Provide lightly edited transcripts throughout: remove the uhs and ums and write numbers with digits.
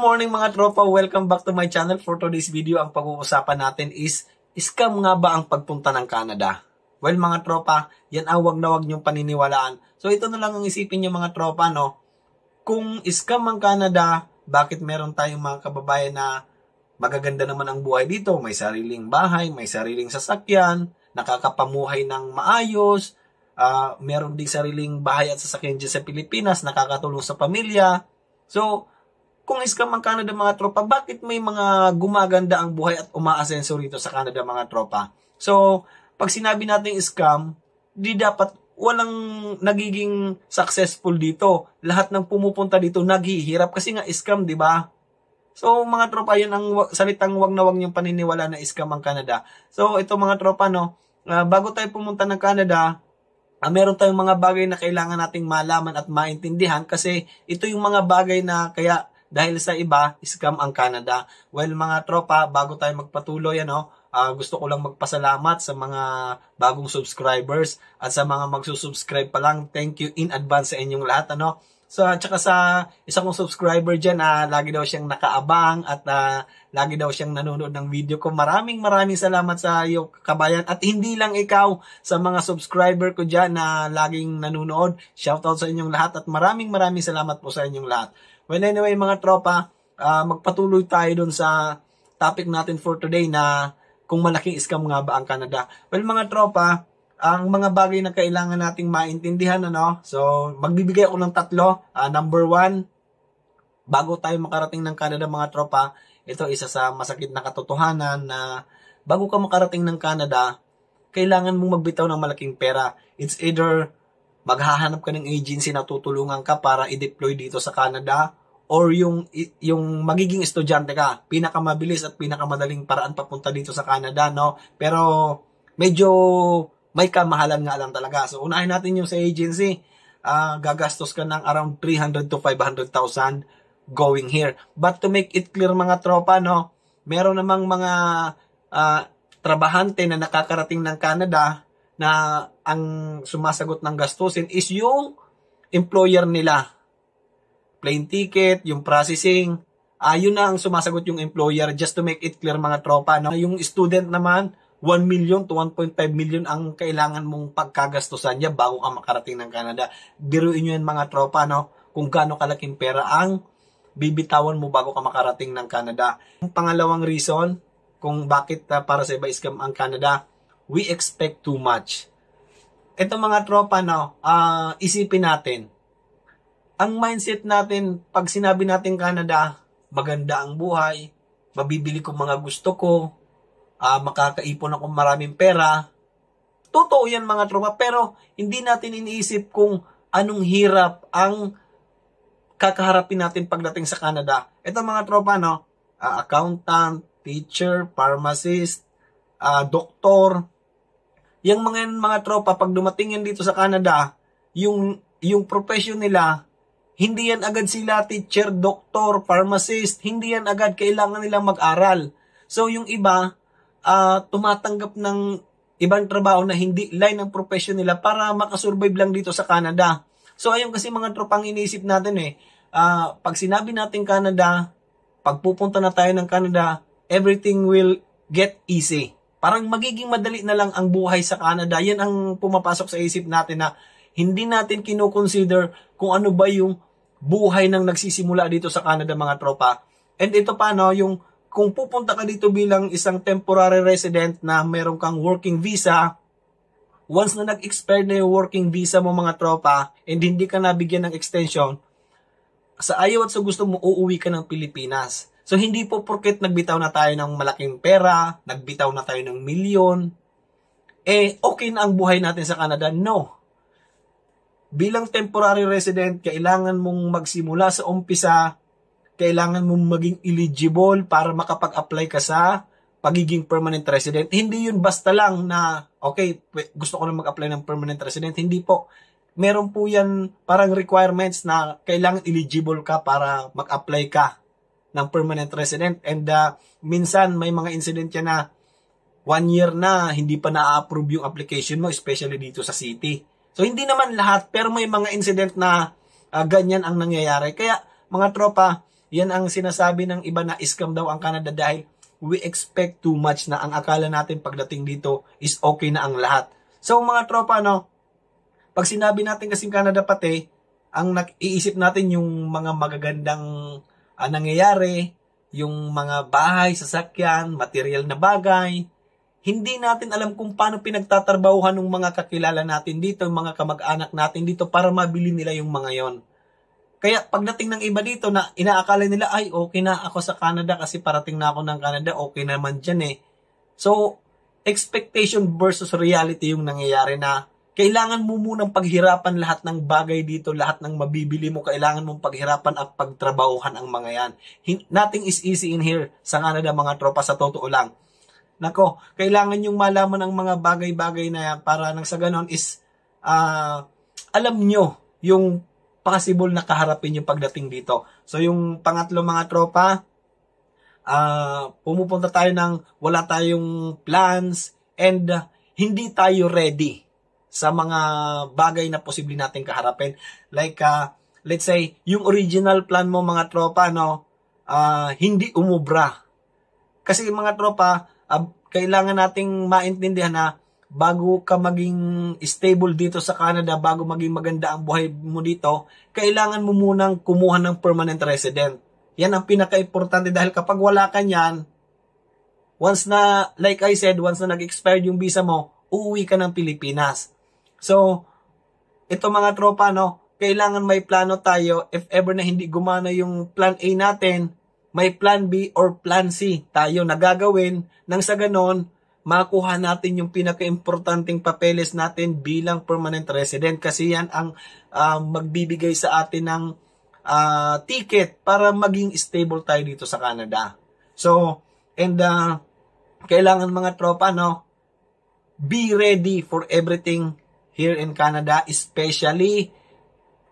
morning mga tropa, welcome back to my channel. For today's video, ang pag-uusapan natin is, scam nga ba ang pagpunta ng Canada? Well mga tropa, yan ang wag na wag niyong paniniwalaan. So ito na lang ang isipin niyo mga tropa, no? Kung scam ang Canada, bakit meron tayong mga kababayan na magaganda naman ang buhay dito? May sariling bahay, may sariling sasakyan, nakakapamuhay ng maayos, meron din sariling bahay at sasakyan dyan sa Pilipinas, nakakatulong sa pamilya. So, kung scam ang Canada mga tropa, bakit may mga gumaganda ang buhay at umaasenso rito sa Canada mga tropa? So, pag sinabi natin scam, di dapat walang nagiging successful dito. Lahat ng pumupunta dito naghihirap kasi nga scam, di ba? So, mga tropa, yun ang salitang wag na wag niyong paniniwala na scam ang Canada. So, ito mga tropa, no, bago tayo pumunta ng Canada, meron tayong mga bagay na kailangan nating malaman at maintindihan kasi ito yung mga bagay na kaya dahil sa iba, scam ang Canada. Well, mga tropa, bago tayo magpatuloy, gusto ko lang magpasalamat sa mga bagong subscribers at sa mga magsusubscribe pa lang. Thank you in advance sa inyong lahat, So, at saka sa isa kong subscriber dyan, lagi daw siyang nakaabang at lagi daw siyang nanonood ng video ko. Maraming salamat sa iyo, kabayan. At hindi lang ikaw, sa mga subscriber ko dyan na laging nanonood. Shoutout sa inyong lahat at maraming salamat po sa inyong lahat. Well, anyway, mga tropa, magpatuloy tayo dun sa topic natin for today na kung malaking scam nga ba ang Canada. Well, mga tropa, ang mga bagay na kailangan nating maintindihan, So, magbibigay ako ng tatlo. Number 1, bago tayo makarating ng Canada, mga tropa, ito isa sa masakit na katotohanan na bago ka makarating ng Canada, kailangan mong magbitaw ng malaking pera. It's either maghahanap ka ng agency na tutulungan ka para i-deploy dito sa Canada or yung magiging estudyante ka. Pinakamabilis at pinakamadaling paraan papunta dito sa Canada, Pero medyo may kamahalan nga lang talaga. So unahin natin yung sa agency. Gagastos ka ng around 300 to 500,000 going here. But to make it clear mga tropa, meron namang mga trabahante na nakakarating ng Canada na ang sumasagot ng gastusin is yung employer nila. Plane ticket, yung processing, yun na ang sumasagot yung employer. Just to make it clear mga tropa, Yung student naman, 1 million to 1.5 million ang kailangan mong pagkagastusan niya bago ka makarating ng Canada. Biruin nyo yan mga tropa, kung gaano kalaking pera ang bibitawan mo bago ka makarating ng Canada. Yung pangalawang reason kung bakit para sa iba scam ang Canada, we expect too much. Ito mga tropa, isipin natin. Ang mindset natin, pag sinabi natin Canada, maganda ang buhay, mabibili ko mga gusto ko, makakaipon ako maraming pera. Totoo yan mga tropa, pero hindi natin iniisip kung anong hirap ang kakaharapin natin pagdating sa Canada. Ito mga tropa, accountant, teacher, pharmacist, doktor. Yung mga tropa, pag dumating yan dito sa Canada, yung profession nila, hindi yan agad sila teacher, doktor, pharmacist, hindi yan agad kailangan nilang mag-aral. So yung iba, tumatanggap ng ibang trabaho na hindi line ng profession nila para makasurvive lang dito sa Canada. So ayun kasi mga tropang iniisip natin pag sinabi natin Canada, pag pupunta na tayo ng Canada, everything will get easy. Parang magiging madali na lang ang buhay sa Canada. Yan ang pumapasok sa isip natin na hindi natin kinoconsider kung ano ba yung buhay ng nagsisimula dito sa Canada mga tropa. And ito pa, yung kung pupunta ka dito bilang isang temporary resident na meron kang working visa, once na nag-expire na yung working visa mo mga tropa and hindi ka nabigyan ng extension, sa ayaw at sa gusto mo, uuwi ka ng Pilipinas. So, hindi po porket nagbitaw na tayo ng malaking pera, nagbitaw na tayo ng milyon, okay na ang buhay natin sa Canada. No. Bilang temporary resident, kailangan mong magsimula sa umpisa, kailangan mong maging eligible para makapag-apply ka sa pagiging permanent resident. Hindi yun basta lang na, okay, gusto ko na mag-apply ng permanent resident. Hindi po. Meron po yan parang requirements na kailangan eligible ka para mag-apply ka ng permanent resident. And minsan may mga incident yan na 1 year na hindi pa na-approve yung application mo, especially dito sa city. So hindi naman lahat, pero may mga incident na ganyan ang nangyayari. Kaya mga tropa, Yan ang sinasabi ng iba na scam daw ang Canada dahil we expect too much na ang akala natin pagdating dito is okay na ang lahat. So mga tropa, no, pag sinabi natin kasing Canada pati, ang iisip natin yung mga magagandang nangyayari, yung mga bahay, sasakyan, material na bagay. Hindi natin alam kung paano pinagtatrabahuhan ng mga kakilala natin dito, yung mga kamag-anak natin dito para mabili nila yung mga yon. Kaya pagdating ng iba dito na inaakala nila, ay okay na ako sa Canada kasi parating na ako ng Canada, okay naman dyan eh. So, expectation versus reality yung nangyayari na kailangan mo munang paghirapan lahat ng bagay dito, lahat ng mabibili mo, kailangan mong paghirapan at pagtrabahuhan ang mga yan. Nothing is easy in here sa Canada mga tropa, sa totoo lang. Nako, kailangan yung malaman ang mga bagay-bagay na yan para nang sa ganon is alam nyo yung possible na kaharapin yung pagdating dito. So yung pangatlo mga tropa, pumupunta tayo ng wala tayong plans and hindi tayo ready sa mga bagay na posible natin kaharapin. Like, let's say, yung original plan mo mga tropa, no, hindi umubra. Kasi mga tropa, kailangan nating maintindihan na bago ka maging stable dito sa Canada, bago maging maganda ang buhay mo dito, kailangan mo munang kumuha ng permanent resident. Yan ang pinaka-importante dahil kapag wala ka niyan, once na, like I said, once na nag-expired yung visa mo, uuwi ka ng Pilipinas. So, ito mga tropa, no, kailangan may plano tayo. If ever na hindi gumana yung plan A natin, may plan B or plan C tayo na gagawin nang sa ganon, makuha natin yung pinaka-importanting papeles natin bilang permanent resident kasi yan ang magbibigay sa atin ng ticket para maging stable tayo dito sa Canada. So, and kailangan mga tropa, no, be ready for everything here in Canada, especially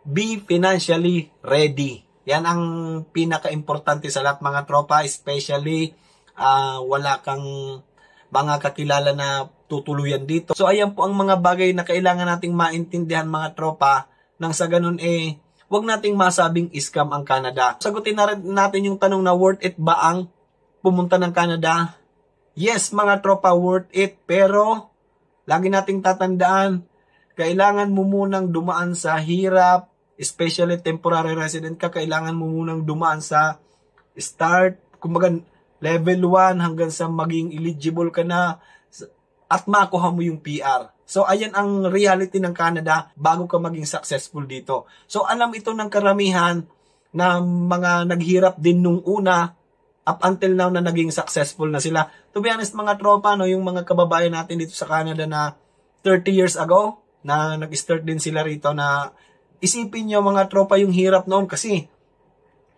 be financially ready. Yan ang pinaka-importante sa lahat mga tropa, especially wala kang mga kakilala na tutuluyan dito. So ayan po ang mga bagay na kailangan nating maintindihan mga tropa nang sa ganun wag nating masabing scam ang Canada. Sagutin na rin natin yung tanong na worth it ba ang pumunta ng Canada? Yes mga tropa, worth it, pero lagi nating tatandaan, kailangan mo munang dumaan sa hirap, especially temporary resident ka, kailangan mo munang dumaan sa start, kumbaga level 1 hanggang sa maging eligible ka na at makuha mo yung PR. So, ayan ang reality ng Canada bago ka maging successful dito. So, alam ito ng karamihan na mga naghirap din nung una up until now na naging successful na sila. To be honest mga tropa, no, yung mga kababayan natin dito sa Canada na 30 years ago na nag-start din sila rito na isipin nyo mga tropa yung hirap noon kasi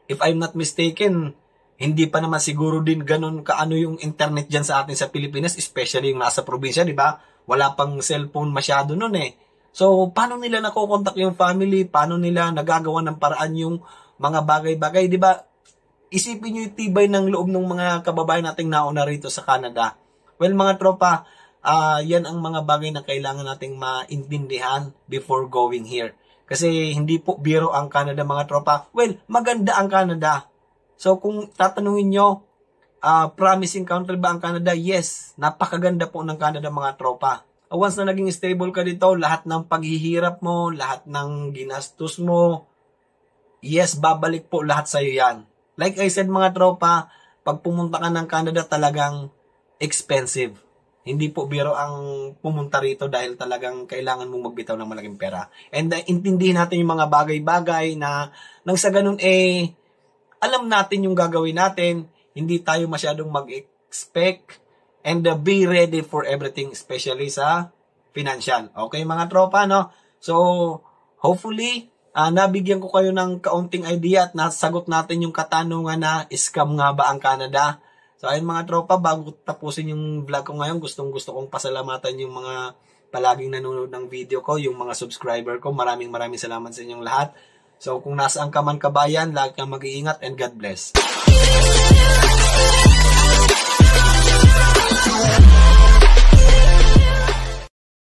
if I'm not mistaken, hindi pa naman siguro din ganun kaano yung internet dyan sa atin sa Pilipinas, especially yung nasa probinsya, di ba? Wala pang cellphone masyado nun eh. So, paano nila nakokontak yung family? Paano nila nagagawa ng paraan yung mga bagay-bagay, di ba? Isipin nyo yung tibay ng loob ng mga kababayan nating nauna rito sa Canada. Well, mga tropa, yan ang mga bagay na kailangan nating maintindihan before going here. Kasi hindi po biro ang Canada mga tropa. Well, maganda ang Canada. So kung tatanungin nyo, promising country ba ang Canada? Yes, napakaganda po ng Canada mga tropa. Once na naging stable ka dito, lahat ng paghihirap mo, lahat ng ginastos mo, yes, babalik po lahat sa'yo yan. Like I said mga tropa, pag pumunta ka ng Canada talagang expensive. Hindi po biro ang pumunta rito dahil talagang kailangan mong magbitaw ng malaking pera. And intindihin natin yung mga bagay-bagay na nang sa ganun alam natin yung gagawin natin, hindi tayo masyadong mag-expect, and be ready for everything, especially sa financial. Okay mga tropa, no? So, hopefully, nabigyan ko kayo ng kaunting idea at nasagot natin yung katanungan na scam nga ba ang Canada. So, ayun mga tropa, bago tapusin yung vlog ko ngayon, gustong-gusto kong pasalamatan yung mga palaging nanonood ng video ko, yung mga subscriber ko. Maraming salamat sa inyong lahat. So, kung nasaan ka man kabayan, lagi kang mag-iingat and God bless.